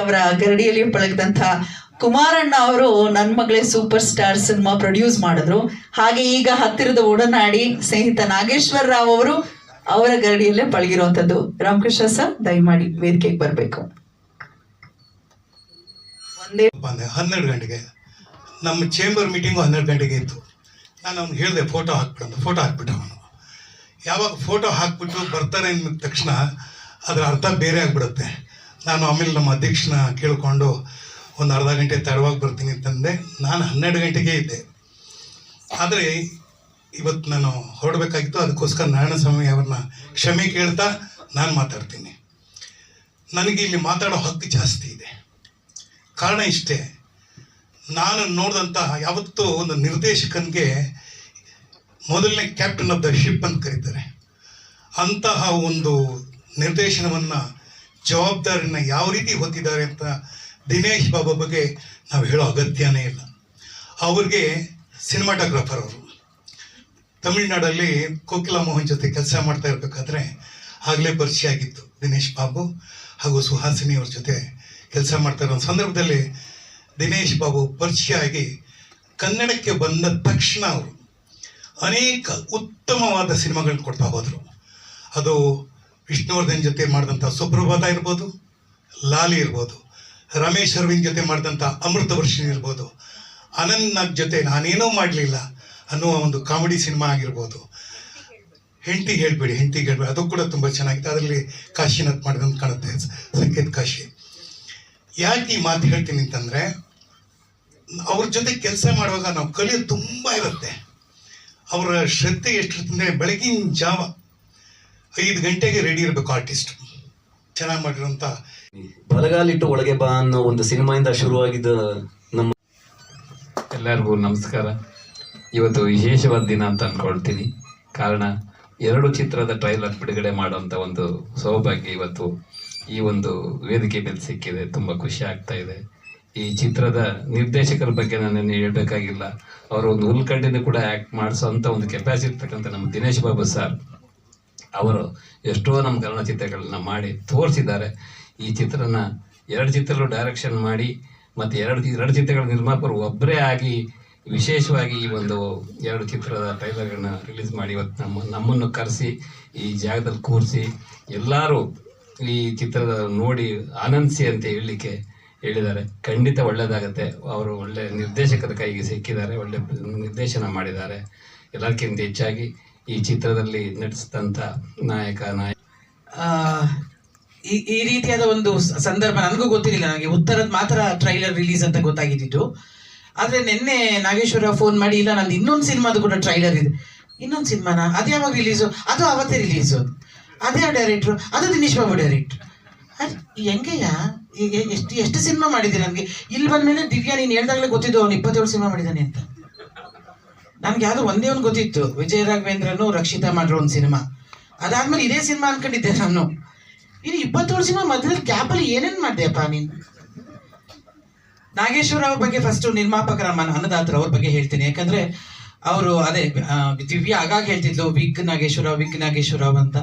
ಅವರ ಗರಡಿಯಲ್ಲಿ ಪಳಗದಂಥ ಕುಮಾರಣ್ಣ ಅವರು ನನ್ನ ಮಗಳೇ ಸೂಪರ್ ಸ್ಟಾರ್ ಸಿನಿಮಾ ಪ್ರೊಡ್ಯೂಸ್ ಮಾಡಿದ್ರು. ಹಾಗೆ ಈಗ ಹತ್ತಿರದ ಒಡನಾಡಿ ಸ್ನೇಹಿತ ನಾಗೇಶ್ವರ ರಾವ್ ಅವರು ಅವರ ಗರಡಿಯಲ್ಲೇ ಪಳಗಿರುವಂಥದ್ದು. ರಾಮಕೃಷ್ಣ ಸರ್ ದಯಮಾಡಿ ವೇದಿಕೆಗೆ ಬರಬೇಕು. 12 ಗಂಟೆಗೆ ನಮ್ಮ ಚೇಂಬರ್ ಮೀಟಿಂಗು 12 ಗಂಟೆಗೆ ಇತ್ತು. ನಾನು ಅವ್ನಿಗೆ ಹೇಳಿದೆ ಫೋಟೋ ಹಾಕ್ಬಿಟ್ಟ ಅವನು. ಯಾವಾಗ ಫೋಟೋ ಹಾಕ್ಬಿಟ್ಟು ಬರ್ತಾರೆ ಅಂದ ತಕ್ಷಣ ಅದರ ಅರ್ಥ ಬೇರೆ ಆಗಿಬಿಡುತ್ತೆ. ನಾನು ಆಮೇಲೆ ನಮ್ಮ ಅಧ್ಯಕ್ಷನ ಕೇಳಿಕೊಂಡು ಒಂದು ಅರ್ಧ ಗಂಟೆ ತಡವಾಗಿ ಬರ್ತೀನಿ ಅಂತಂದೆ. ನಾನು 12 ಗಂಟೆಗೆ ಇದ್ದೆ. ಆದರೆ ಇವತ್ತು ನಾನು ಹೊರಡಬೇಕಾಗಿತ್ತು. ಅದಕ್ಕೋಸ್ಕರ ನಾರಾಯಣಸ್ವಾಮಿ ಅವ್ರನ್ನ ಕ್ಷಮೆ ಕೇಳ್ತಾ ನಾನು ಮಾತಾಡ್ತೀನಿ. ನನಗೆ ಇಲ್ಲಿ ಮಾತಾಡೋ ಹಕ್ಕು ಜಾಸ್ತಿ ಇದೆ. ಕಾರಣ ಇಷ್ಟೇ, ನಾನು ನೋಡಿದಂಥ ಯಾವತ್ತೂ ಒಂದು ನಿರ್ದೇಶಕನಿಗೆ ಮೊದಲನೇ ಕ್ಯಾಪ್ಟನ್ ಆಫ್ ದ ಶಿಪ್ ಅಂತ ಕರೀತಾರೆ. ಅಂತಹ ಒಂದು ನಿರ್ದೇಶನವನ್ನು ಜವಾಬ್ದಾರಿನ ಯಾವ ರೀತಿ ಹೊತ್ತಿದ್ದಾರೆ ಅಂತ ದಿನೇಶ್ ಬಾಬು ಬಗ್ಗೆ ನಾವು ಹೇಳೋ ಅಗತ್ಯನೇ ಇಲ್ಲ. ಅವ್ರಿಗೆ ಸಿನಿಮಾಟೋಗ್ರಾಫರ್ ಅವರು ತಮಿಳ್ನಾಡಲ್ಲಿ ಕೋಕಿಲಾ ಮೋಹನ್ ಜೊತೆ ಕೆಲಸ ಮಾಡ್ತಾ ಇರಬೇಕಾದ್ರೆ ಆಗಲೇ ಪರಿಚಯ ಆಗಿತ್ತು ದಿನೇಶ್ ಬಾಬು ಹಾಗೂ ಸುಹಾಸಿನಿ ಅವ್ರ ಜೊತೆ ಕೆಲಸ ಮಾಡ್ತಾ ಇರೋ ಸಂದರ್ಭದಲ್ಲಿ ದಿನೇಶ್ ಬಾಬು ಪರಿಚಯ ಆಗಿ ಕನ್ನಡಕ್ಕೆ ಬಂದ ತಕ್ಷಣ ಅವರು ಅನೇಕ ಉತ್ತಮವಾದ ಸಿನಿಮಾಗಳನ್ನ ಕೊಡ್ತಾ ಹೋದರು. ಅದು ವಿಷ್ಣುವರ್ಧನ್ ಜೊತೆ ಮಾಡಿದಂಥ ಸುಪ್ರಭಾತ ಇರ್ಬೋದು, ಲಾಲಿ ಇರ್ಬೋದು, ರಮೇಶ್ ಅರವಿಂದ್ ಜೊತೆ ಮಾಡಿದಂಥ ಅಮೃತ ವರ್ಷಿಣಿ ಇರ್ಬೋದು, ಅನಂತ್ ನಾಗ್ ಜೊತೆ ನಾನೇನೂ ಮಾಡಲಿಲ್ಲ ಅನ್ನುವ ಒಂದು ಕಾಮಿಡಿ ಸಿನಿಮಾ ಆಗಿರ್ಬೋದು, ಹೆಂಡತಿಗೆ ಹೇಳ್ಬೇಡಿ ಅದು ಕೂಡ ತುಂಬ ಚೆನ್ನಾಗಿತ್ತು. ಅದರಲ್ಲಿ ಕಾಶಿನಾಥ್ ಮಾಡಿದಂತ ಕಾಣುತ್ತೆ, ಸಂಕೇತ್ ಕಾಶಿ. ಯಾಕೆ ಈ ಮಾತು ಹೇಳ್ತೀನಿ ಅಂತಂದರೆ, ಅವ್ರ ಜೊತೆ ಕೆಲಸ ಮಾಡುವಾಗ ನಾವು ಕಲಿಯೋದು ತುಂಬ ಇರುತ್ತೆ. ಅವರ ಶ್ರದ್ಧೆ ಎಷ್ಟಿರ್ತಂದರೆ ಬೆಳಗಿನ ಜಾವ 5 ಗಂಟೆಗೆ ರೆಡಿ ಇರಬೇಕು ಆರ್ಟಿಸ್ಟ್. ಚೆನ್ನಾಗಿ ಮಾಡಿರೋಂಥ ಬಲಗಾಲಿಟ್ಟು ಒಳಗೆ ಬಾ ಅನ್ನೋ ಒಂದು ಸಿನಿಮಾಯಿಂದ ಶುರುವಾಗಿದ್ದ ನಮ್ಮ ಎಲ್ಲರಿಗೂ ನಮಸ್ಕಾರ. ಇವತ್ತು ವಿಶೇಷವಾದ ದಿನ ಅಂತ ಅಂದ್ಕೊಳ್ತೀನಿ. ಕಾರಣ 2 ಚಿತ್ರದ ಟ್ರೈಲರ್ ಬಿಡುಗಡೆ ಮಾಡುವಂಥ ಒಂದು ಸೌಭಾಗ್ಯ ಇವತ್ತು ಈ ಒಂದು ವೇದಿಕೆ ಮೇಲೆ ಸಿಕ್ಕಿದೆ. ತುಂಬ ಖುಷಿ ಆಗ್ತಾ ಇದೆ. ಈ ಚಿತ್ರದ ನಿರ್ದೇಶಕರ ಬಗ್ಗೆ ನಾನೇನು ಹೇಳಬೇಕಾಗಿಲ್ಲ. ಅವರು ಒಂದು ಹುಲ್ಕಡ್ಡಿನ ಕೂಡ ಆ್ಯಕ್ಟ್ ಮಾಡಿಸೋಂಥ ಒಂದು ಕೆಪಾಸಿಟಿ ಇರ್ತಕ್ಕಂಥ ನಮ್ಮ ದಿನೇಶ್ ಬಾಬು ಸರ್ ಅವರು ಎಷ್ಟೋ ನಮ್ಮ ಕನ್ನಡ ಚಿತ್ರಗಳನ್ನ ಮಾಡಿ ತೋರಿಸಿದ್ದಾರೆ. ಈ ಚಿತ್ರನ 2 ಚಿತ್ರಗಳು ಡೈರೆಕ್ಷನ್ ಮಾಡಿ ಮತ್ತು 2 ಚಿತ್ರಗಳ ನಿರ್ಮಾಪಕರು ಒಬ್ಬರೇ ಆಗಿ ವಿಶೇಷವಾಗಿ ಈ ಒಂದು 2 ಚಿತ್ರದ ಟ್ರೈಲರ್ಗಳನ್ನ ರಿಲೀಸ್ ಮಾಡಿ ಇವತ್ತು ನಮ್ಮನ್ನು ಕರೆಸಿ ಈ ಜಾಗದಲ್ಲಿ ಕೂರಿಸಿ ಎಲ್ಲರೂ ಈ ಚಿತ್ರದ ನೋಡಿ ಆನಂದಿಸಿ ಅಂತ ಹೇಳಲಿಕ್ಕೆ ಹೇಳಿದ್ದಾರೆ. ಖಂಡಿತ ಒಳ್ಳೆಯದಾಗತ್ತೆ. ಅವರು ಒಳ್ಳೆ ನಿರ್ದೇಶಕರ ಕೈಗೆ ಸಿಕ್ಕಿದ್ದಾರೆ, ಒಳ್ಳೆ ನಿರ್ದೇಶನ ಮಾಡಿದ್ದಾರೆ. ಎಲ್ಲಕ್ಕಿಂತ ಹೆಚ್ಚಾಗಿ ಈ ಚಿತ್ರದಲ್ಲಿ ನಟಿಸಿದಂಥ ನಾಯಕ ಈ ರೀತಿಯಾದ ಒಂದು ಸಂದರ್ಭ ನನಗೂ ಗೊತ್ತಿರಲಿಲ್ಲ. ನನಗೆ ಉತ್ತರದ ಮಾತ್ರ ಟ್ರೈಲರ್ ರಿಲೀಸ್ ಅಂತ ಗೊತ್ತಾಗಿದ್ದು. ಆದರೆ ನಿನ್ನೆ ನಾಗೇಶ್ವರ ಫೋನ್ ಮಾಡಿ, ಇಲ್ಲ ನಂದು ಇನ್ನೊಂದು ಸಿನಿಮಾದು ಕೂಡ ಟ್ರೈಲರ್ ಇದೆ. ಇನ್ನೊಂದು ಸಿನಿಮಾನ ಅದು ಯಾವಾಗ ರಿಲೀಸು? ಅದು ಅವತ್ತೇ ರಿಲೀಸು. ಅದೇ ಡೈರೆಕ್ಟ್ರು, ಅದು ದಿನೇಶ್ ಬಾಬು ಡೈರೆಕ್ಟ್ರು. ಅದು ಹೆಂಗೆಯ ಎಷ್ಟು ಸಿನಿಮಾ ಮಾಡಿದ್ದೀರಿ? ನನಗೆ ಇಲ್ಲಿ ಬಂದಮೇಲೆ ದಿವ್ಯಾ ನೀನು ಹೇಳ್ದಾಗಲೇ ಗೊತ್ತಿದ್ದು ಅವನು 27 ಸಿನಿಮಾ ಮಾಡಿದ್ದಾನೆ ಅಂತ. ನನ್ಗೆ ಯಾವುದೋ ಒಂದೇ ಒಂದು ಗೊತ್ತಿತ್ತು, ವಿಜಯ ರಾಘವೇಂದ್ರನು ರಕ್ಷಿತಾ ಮಾಡಿರೋ ಒಂದು ಸಿನಿಮಾ. ಅದಾದ್ಮೇಲೆ ಇದೇ ಸಿನಿಮಾ ಅನ್ಕೊಂಡಿದ್ದೆ ನಾನು. ಇನ್ನು 27 ಸಿನಿಮಾ ಮಧ್ಯದಲ್ಲಿ ಗ್ಯಾಪಲ್ಲಿ ಏನೇನು ಮಾಡಿದೆಯಪ್ಪ ನೀನು? ನಾಗೇಶ್ವರ ಅವ್ರ ಬಗ್ಗೆ ಫಸ್ಟ್ ನಿರ್ಮಾಪಕರ ಅನ್ನದಾತರ ಅವ್ರ ಬಗ್ಗೆ ಹೇಳ್ತೀನಿ. ಯಾಕಂದ್ರೆ ಅವರು ಅದೇ ದಿವ್ಯಾ ಆಗಾಗ ಹೇಳ್ತಿದ್ಲು ವಿಗ್ ನಾಗೇಶ್ವರರಾವ್ ಅಂತ.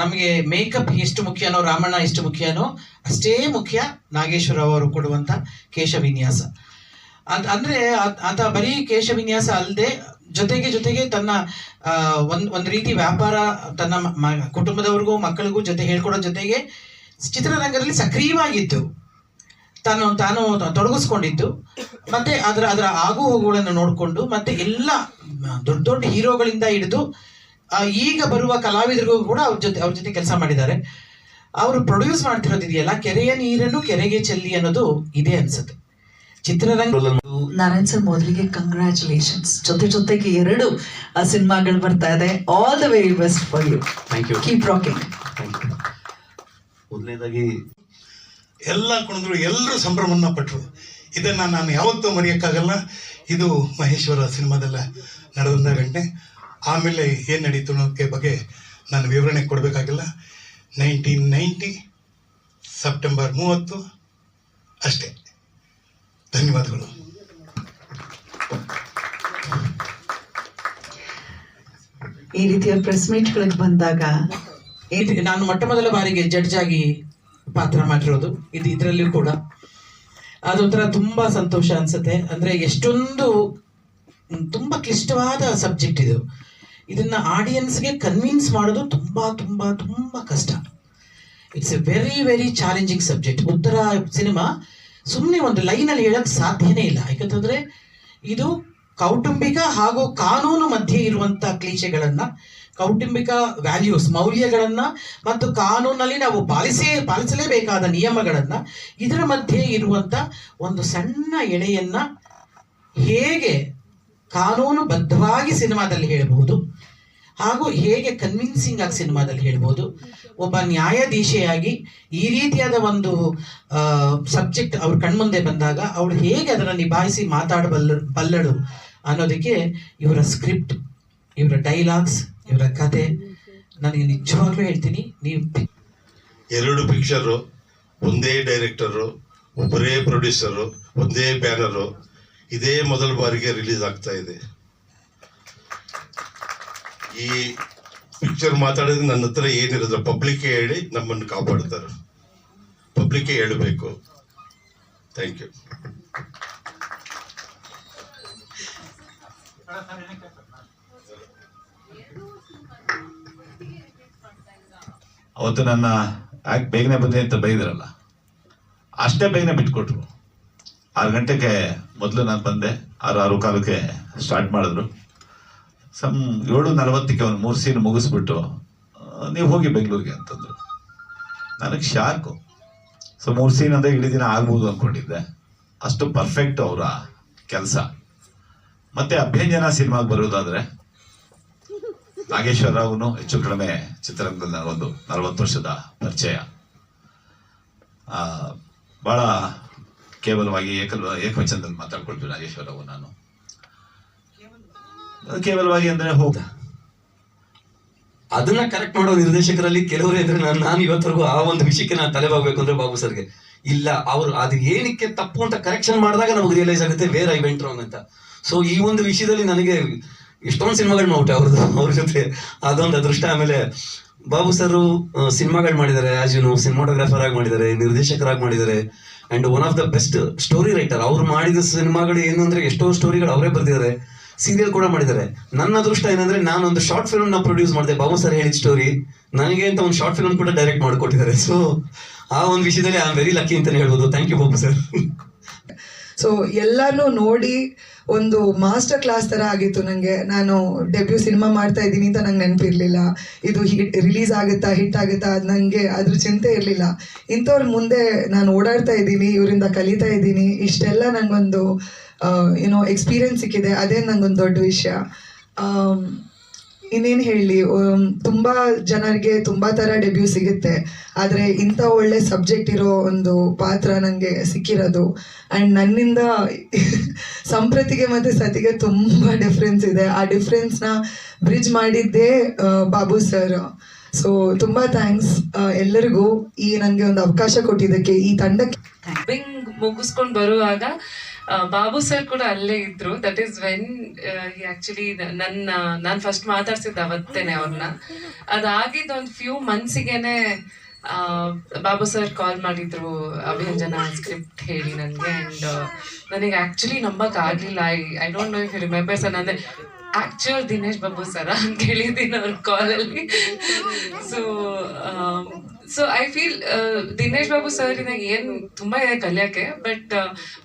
ನಮಗೆ ಮೇಕಪ್ ಎಷ್ಟು ಮುಖ್ಯನೋ, ರಾಮಣ್ಣ ಎಷ್ಟು ಮುಖ್ಯನೋ ಅಷ್ಟೇ ಮುಖ್ಯ ನಾಗೇಶ್ವರರಾವ್ ಅವರು ಕೊಡುವಂಥ ಕೇಶವಿನ್ಯಾಸ. ಅಂದ್ರೆ ಆತ ಬರೀ ಕೇಶವಿನ್ಯಾಸ ಅಲ್ಲದೆ ಜೊತೆಗೆ ತನ್ನ ಒಂದು ರೀತಿ ವ್ಯಾಪಾರ ತನ್ನ ಕುಟುಂಬದವ್ರಿಗೂ ಮಕ್ಕಳಿಗೂ ಜೊತೆ ಹೇಳ್ಕೊಡೋ ಜೊತೆಗೆ ಚಿತ್ರರಂಗದಲ್ಲಿ ಸಕ್ರಿಯವಾಗಿದ್ದು ತಾನು ತೊಡಗಿಸ್ಕೊಂಡಿದ್ದು, ಮತ್ತೆ ಅದರ ಆಗು ಹೋಗುಗಳನ್ನು ನೋಡಿಕೊಂಡು, ಮತ್ತೆ ಎಲ್ಲ ದೊಡ್ಡ ಹೀರೋಗಳಿಂದ ಹಿಡಿದು ಈಗ ಬರುವ ಕಲಾವಿದರಿಗೂ ಕೂಡ ಅವ್ರ ಜೊತೆ ಕೆಲಸ ಮಾಡಿದ್ದಾರೆ. ಅವರು ಪ್ರೊಡ್ಯೂಸ್ ಮಾಡ್ತಿರೋದಿದೆಯಲ್ಲ, ಕೆರೆಯ ನೀರನ್ನು ಕೆರೆಗೆ ಚೆಲ್ಲಿ ಅನ್ನೋದು ಇದೆ ಅನ್ಸುತ್ತೆ ಚಿತ್ರರಂಗ. ನಾರಾಯಣ್ ಸರ್, ಮೊದಲಿಗೆ ಕಂಗ್ರ್ಯಾಚುಲೇಷನ್ಸ್. ಜೊತೆಗೆ 2 ಸಿನಿಮಾಗಳು ಬರ್ತಾ ಇದೆ. All the very best for you. Keep rocking. ಮೊದಲನೇದಾಗಿ ಎಲ್ಲ ಕುಣಿದ್ರು, ಎಲ್ಲರೂ ಸಂಭ್ರಮವನ್ನು ಪಟ್ಟರು. ಇದನ್ನು ನಾನು ಯಾವತ್ತೂ ಮರೆಯೋಕ್ಕಾಗಲ್ಲ. ಇದು ಮಹೇಶ್ವರ ಸಿನಿಮಾದಲ್ಲ ನಡೆದಂಥ ಗಂಟೆ. ಆಮೇಲೆ ಏನು ನಡೀತು ಅನ್ನೋದಕ್ಕೆ ಬಗ್ಗೆ ನಾನು ವಿವರಣೆ ಕೊಡಬೇಕಾಗಿಲ್ಲ. 1990 ಸೆಪ್ಟೆಂಬರ್ 30 ಅಷ್ಟೇ. ಧನ್ಯವಾದಗಳು. ಈ ರೀತಿಯ ಪ್ರೆಸ್ ಮೀಟ್ಗಳಿಗೆ ಬಂದಾಗ ನಾನು ಮೊಟ್ಟ ಮೊದಲ ಬಾರಿಗೆ ಜಡ್ಜ್ ಆಗಿ ಪಾತ್ರ ಮಾಡಿರೋದು ಇದರಲ್ಲಿಯೂ ಕೂಡ. ಅದೊಂಥರ ತುಂಬಾ ಸಂತೋಷ ಅನ್ಸುತ್ತೆ. ಅಂದ್ರೆ ಎಷ್ಟೊಂದು ತುಂಬಾ ಕ್ಲಿಷ್ಟವಾದ ಸಬ್ಜೆಕ್ಟ್ ಇದು. ಇದನ್ನ ಆಡಿಯನ್ಸ್ಗೆ ಕನ್ವಿನ್ಸ್ ಮಾಡೋದು ತುಂಬಾ ತುಂಬಾ ತುಂಬಾ ಕಷ್ಟ. It's A very very challenging subject. ಉತ್ತರ ಸಿನಿಮಾ ಸುಮ್ಮನೆ ಒಂದು ಲೈನಲ್ಲಿ ಹೇಳಕ್ ಸಾಧ್ಯನೇ ಇಲ್ಲ. ಯಾಕಂತಂದ್ರೆ ಇದು ಕೌಟುಂಬಿಕ ಹಾಗೂ ಕಾನೂನು ಮಧ್ಯೆ ಇರುವಂತ ಕ್ಲೀಶೆಗಳನ್ನ, ಕೌಟುಂಬಿಕ ವ್ಯಾಲ್ಯೂಸ್ ಮೌಲ್ಯಗಳನ್ನ ಮತ್ತು ಕಾನೂನಲ್ಲಿ ನಾವು ಪಾಲಿಸಲೇಬೇಕಾದ ನಿಯಮಗಳನ್ನ, ಇದರ ಮಧ್ಯೆ ಇರುವಂತ ಒಂದು ಸಣ್ಣ ಎಳೆಯನ್ನ ಹೇಗೆ ಕಾನೂನುಬದ್ಧವಾಗಿ ಸಿನಿಮಾದಲ್ಲಿ ಹೇಳಬಹುದು ಹಾಗೂ ಹೇಗೆ ಕನ್ವಿನ್ಸಿಂಗ್ ಆಗಿ ಸಿನಿಮಾದಲ್ಲಿ ಹೇಳ್ಬೋದು. ಒಬ್ಬ ನ್ಯಾಯಾಧೀಶೆಯಾಗಿ ಈ ರೀತಿಯಾದ ಒಂದು ಸಬ್ಜೆಕ್ಟ್ ಅವ್ರ ಕಣ್ಮುಂದೆ ಬಂದಾಗ ಅವಳು ಹೇಗೆ ಅದನ್ನು ನಿಭಾಯಿಸಿ ಮಾತಾಡಬಲ್ಲಳು ಅನ್ನೋದಕ್ಕೆ ಇವರ ಸ್ಕ್ರಿಪ್ಟ್, ಇವರ ಡೈಲಾಗ್ಸ್, ಇವರ ಕತೆ, ನನಗೆ ನಿಜವಾಗ್ಲೂ ಹೇಳ್ತೀನಿ, ನೀವು 2 ಪಿಕ್ಚರು, ಒಂದೇ ಡೈರೆಕ್ಟರು, ಒಬ್ಬರೇ ಪ್ರೊಡ್ಯೂಸರು, ಒಂದೇ ಬ್ಯಾನರು, ಇದೇ ಮೊದಲ ಬಾರಿಗೆ ರಿಲೀಸ್ ಆಗ್ತಾ ಇದೆ. ಈ ಪಿಕ್ಚರ್ ಮಾತಾಡಿದ್ರೆ ನನ್ನ ಹತ್ರ ಏನಿರೋದು ಪಬ್ಲಿಕ್ಗೆ ಹೇಳಿ ನಮ್ಮನ್ನು ಕಾಪಾಡ್ತಾರೆ. ಪಬ್ಲಿಕ್ಗೆ ಹೇಳಬೇಕು. Thank you. ಅವತ್ತು ನನ್ನ ಯಾಕೆ ಬೇಗನೆ ಬಂದೆ ಅಂತ ಬೈದ್ರಲ್ಲ, ಅಷ್ಟೇ ಬೇಗನೆ ಬಿಟ್ಕೊಟ್ರು. 6 ಗಂಟೆಗೆ ಮೊದಲು ನಾನು ಬಂದೆ, 6:15ಕ್ಕೆ ಸ್ಟಾರ್ಟ್ ಮಾಡಿದ್ರು. 7:40ಕ್ಕೆ ಒಂದು 3 ಸೀನ್ ಮುಗಿಸ್ಬಿಟ್ಟು ನೀವು ಹೋಗಿ ಬೆಂಗಳೂರಿಗೆ ಅಂತಂದ್ರು. ನನಗೆ ಶಾಕು. 3 ಸೀನ್ ಅಂದರೆ ಇಡೀ ದಿನ ಆಗ್ಬೋದು ಅಂದ್ಕೊಂಡಿದ್ದೆ. ಅಷ್ಟು ಪರ್ಫೆಕ್ಟ್ ಅವರ ಕೆಲಸ. ಮತ್ತೆ ಅಭ್ಯಂಜನ ಸಿನಿಮಾಗೆ ಬರೋದಾದ್ರೆ, ನಾಗೇಶ್ವರ ರಾವ್ನು ಹೆಚ್ಚು ಕಡಿಮೆ ಚಿತ್ರರಂಗದಲ್ಲಿ ನನಗೊಂದು 40 ವರ್ಷದ ಪರಿಚಯ. ಬಹಳ ಕೇವಲವಾಗಿ ಏಕವಚನದಲ್ಲಿ ಮಾತಾಡ್ಕೊಳ್ತೀವಿ ನಾಗೇಶ್ವರ ರಾವ್. ನಾನು ಕೇವಲವಾಗಿ ಅಂದ್ರೆ ಹೋಗ ಅದನ್ನ ಕರೆಕ್ಟ್ ಮಾಡೋ ನಿರ್ದೇಶಕರಲ್ಲಿ ಕೆಲವರೇ ಇದ್ರೆ ನಾನು ಇವತ್ತರೆಗೂ ಆ ಒಂದು ವಿಷಯಕ್ಕೆ ನಾನು ತಲೆಬಾಗಬೇಕು ಅಂದ್ರೆ ಬಾಬು ಸರ್ಗೆ ಇಲ್ಲ, ಅವರು ಅದು ಏನಕ್ಕೆ ತಪ್ಪು ಅಂತ ಕರೆಕ್ಷನ್ ಮಾಡಿದಾಗ ನಮಗೆ ರಿಯಲೈಸ್ ಆಗುತ್ತೆ ವೇರ್ ಐ ವೆಂಟ್ ರಾಂಗ್ ಅಂತ. ಸೊ ಈ ಒಂದು ವಿಷಯದಲ್ಲಿ ನನಗೆ ಎಷ್ಟೊಂದು ಸಿನಿಮಾಗಳು ಮಾಡ್ಬಿಟ್ಟೆ ಅವ್ರ ಜೊತೆ, ಅದೊಂದು ಅದೃಷ್ಟ. ಆಮೇಲೆ ಬಾಬು ಸರ್ ಸಿನಿಮಾಗಳು ಮಾಡಿದ್ದಾರೆ, ಆಸ್ ಯು ನೋ, ಸಿನಿಮಾಟೋಗ್ರಾಫರ್ ಆಗಿ ಮಾಡಿದ್ದಾರೆ, ನಿರ್ದೇಶಕರಾಗಿ ಮಾಡಿದ್ದಾರೆ, and one of the best story writer. ಅವ್ರು ಮಾಡಿದ ಸಿನಿಮಾಗಳು ಏನು ಅಂದ್ರೆ ಎಷ್ಟೋ ಸ್ಟೋರಿಗಳು ಅವರೇ ಬರ್ದಿದ್ದಾರೆ, ಸೀರಿಯಲ್ ಕೂಡ ಮಾಡಿದ್ದಾರೆ. ನನ್ನ ಅದೃಷ್ಟ ಏನಂದ್ರೆ ನಾನು ಒಂದು ಶಾರ್ಟ್ ಫಿಲ್ಮ್ ನ ಪ್ರೊಡ್ಯೂಸ್ ಮಾಡಿದೆ. ಬಾಬು ಸರ್ ಹೇಳಿದ ಸ್ಟೋರಿ ನನಗೆ ಅಂತ ಒಂದು ಶಾರ್ಟ್ ಫಿಲ್ಮ್ ಕೂಡ ಡೈರೆಕ್ಟ್ ಮಾಡಿಕೊಟ್ಟಿದ್ದಾರೆ. ಸೊ ಆ ಒಂದು ವಿಷಯದಲ್ಲಿ ಐ ಆಮ್ ವೆರಿ ಲಕ್ಕಿ ಅಂತಾನೆ ಹೇಳ್ಬೋದು. Thank you Babu sir. So ಎಲ್ಲಾನು ನೋಡಿ ಒಂದು ಮಾಸ್ಟರ್ ಕ್ಲಾಸ್ ಥರ ಆಗಿತ್ತು ನನಗೆ. ನಾನು ಡೆಬ್ಯೂ ಸಿನಿಮಾ ಮಾಡ್ತಾ ಇದ್ದೀನಿ ಅಂತ ನಂಗೆ ನೆನಪಿರಲಿಲ್ಲ. ಇದು ರಿಲೀಸ್ ಆಗುತ್ತಾ, ಹಿಟ್ ಆಗುತ್ತಾ, ಅದು ನನಗೆ ಅದ್ರ ಚಿಂತೆ ಇರಲಿಲ್ಲ. ಇಂಥವ್ರ ಮುಂದೆ ನಾನು ಓಡಾಡ್ತಾ ಇದ್ದೀನಿ, ಇವರಿಂದ ಕಲಿತಾ ಇದ್ದೀನಿ, ಇಷ್ಟೆಲ್ಲ ನನಗೊಂದು ಏನೋ ಎಕ್ಸ್ಪೀರಿಯನ್ಸ್ ಸಿಕ್ಕಿದೆ. ಅದೇ ನನಗೊಂದು ದೊಡ್ಡ ವಿಷಯ. ಇನ್ನೇನು ಹೇಳಲಿ, ತುಂಬ ಜನರಿಗೆ ತುಂಬ ಥರ ಡೆಬ್ಯೂ ಸಿಗುತ್ತೆ, ಆದರೆ ಇಂಥ ಒಳ್ಳೆ ಸಬ್ಜೆಕ್ಟ್ ಇರೋ ಒಂದು ಪಾತ್ರ ನನಗೆ ಸಿಕ್ಕಿರೋದು. ಆ್ಯಂಡ್ ನನ್ನಿಂದ ಸಂಪ್ರತಿಗೆ ಮತ್ತು ಸತಿಗೆ ತುಂಬ ಡಿಫ್ರೆನ್ಸ್ ಇದೆ. ಆ ಡಿಫ್ರೆನ್ಸ್ನ ಬ್ರಿಡ್ಜ್ ಮಾಡಿದ್ದೇ ಬಾಬು ಸರ್. ಸೊ ತುಂಬ ಥ್ಯಾಂಕ್ಸ್ ಎಲ್ಲರಿಗೂ ಈ ನನಗೆ ಒಂದು ಅವಕಾಶ ಕೊಟ್ಟಿದ್ದಕ್ಕೆ, ಈ ತಂಡಕ್ಕೆ. ಮುಗಿಸ್ಕೊಂಡು ಬರುವಾಗ ಬಾಬು ಸರ್ ಕೂಡ ಅಲ್ಲೇ ಇದ್ರು. ದಟ್ ಈಸ್ ವೆನ್ ಆಕ್ಚುಲಿ ನಾನು ಫಸ್ಟ್ ಮಾತಾಡ್ಸಿದ್ದ ಅವತ್ತೇನೆ ಅವ್ರನ್ನ. ಅದಾಗಿದ್ದು ಒಂದು ಫ್ಯೂ ಮಂತ್ಸಿಗೆನೆ ಬಾಬು ಸರ್ ಕಾಲ್ ಮಾಡಿದ್ರು ಅಭಿಯಂಜನ ಸ್ಕ್ರಿಪ್ಟ್ ಹೇಳಿ ನನಗೆ. ಆ್ಯಂಡ್ ನನಗೆ ಆ್ಯಕ್ಚುಲಿ ನಂಬಕ್ ಆಗಲಿಲ್ಲ. I don't know if you remember sir, ಅಂದರೆ ಆಕ್ಚುಯಲ್ ದಿನೇಶ್ ಬಾಬು ಸರ ಅಂತ ಕೇಳಿದ್ದೀನಿ ಅವ್ರ ಕಾಲಲ್ಲಿ. So I feel Dinesh Babu sir ಏನು ತುಂಬ ಇದೆ ಕಲಿಯೋಕ್ಕೆ, ಬಟ್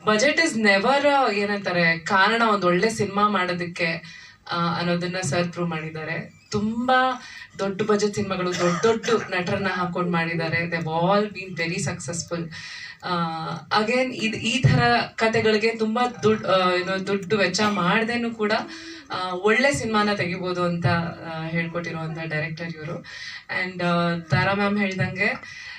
ಬಜೆಟ್ ಇಸ್ ನೆವರ್ ಏನಂತಾರೆ ಕಾರಣ ಒಂದು ಒಳ್ಳೆ ಸಿನಿಮಾ ಮಾಡೋದಕ್ಕೆ ಅನ್ನೋದನ್ನ ಸರ್ ಪ್ರೂವ್ ಮಾಡಿದ್ದಾರೆ. ತುಂಬ ದೊಡ್ಡ ಬಜೆಟ್ ಸಿನಿಮಾಗಳು ದೊಡ್ಡ ದೊಡ್ಡ ನಟರನ್ನ ಹಾಕೊಂಡು ಮಾಡಿದ್ದಾರೆ. They all bean very successful. Again ಈ ಥರ ಕತೆಗಳಿಗೆ ತುಂಬ ದುಡ್ಡು ವೆಚ್ಚ ಮಾಡ್ದೇನು ಕೂಡ ಒಳ್ಳೆ ಸಿನಿಮಾನ ತೆಗಿಬೋದು ಅಂತ ಹೇಳ್ಕೊಟ್ಟಿರುವಂಥ ಡೈರೆಕ್ಟರ್ ಇವರು. ಆ್ಯಂಡ್ ತಾರಾ ಮ್ಯಾಮ್ ಹೇಳ್ದಂಗೆ